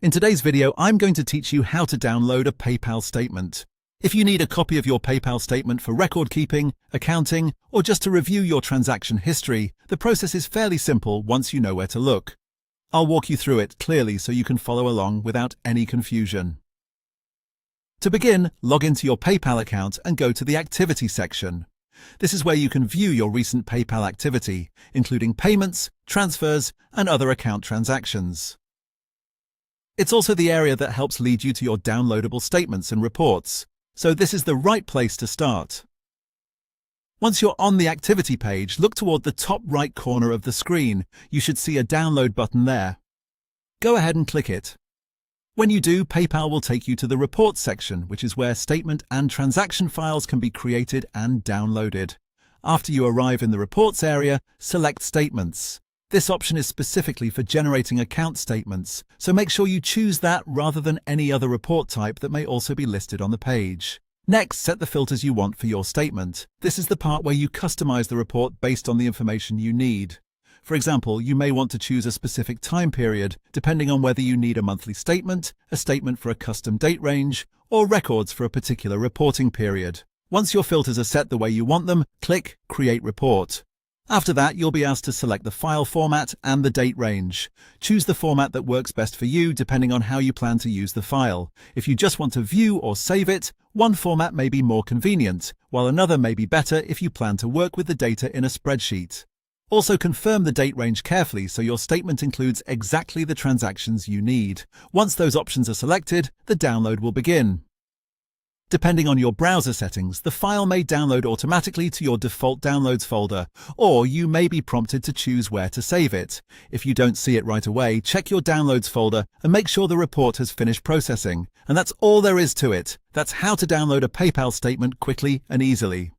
In today's video, I'm going to teach you how to download a PayPal statement. If you need a copy of your PayPal statement for record keeping, accounting, or just to review your transaction history, the process is fairly simple once you know where to look. I'll walk you through it clearly so you can follow along without any confusion. To begin, log into your PayPal account and go to the Activity section. This is where you can view your recent PayPal activity, including payments, transfers, and other account transactions. It's also the area that helps lead you to your downloadable statements and reports, so this is the right place to start. Once you're on the activity page, look toward the top right corner of the screen. You should see a download button there. Go ahead and click it. When you do, PayPal will take you to the Reports section, which is where statement and transaction files can be created and downloaded. After you arrive in the Reports area, select Statements. This option is specifically for generating account statements, so make sure you choose that rather than any other report type that may also be listed on the page. Next, set the filters you want for your statement. This is the part where you customize the report based on the information you need. For example, you may want to choose a specific time period, depending on whether you need a monthly statement, a statement for a custom date range, or records for a particular reporting period. Once your filters are set the way you want them, click Create Report. After that, you'll be asked to select the file format and the date range. Choose the format that works best for you depending on how you plan to use the file. If you just want to view or save it, one format may be more convenient, while another may be better if you plan to work with the data in a spreadsheet. Also confirm the date range carefully so your statement includes exactly the transactions you need. Once those options are selected, the download will begin. Depending on your browser settings, the file may download automatically to your default downloads folder, or you may be prompted to choose where to save it. If you don't see it right away, check your downloads folder and make sure the report has finished processing. And that's all there is to it. That's how to download a PayPal statement quickly and easily.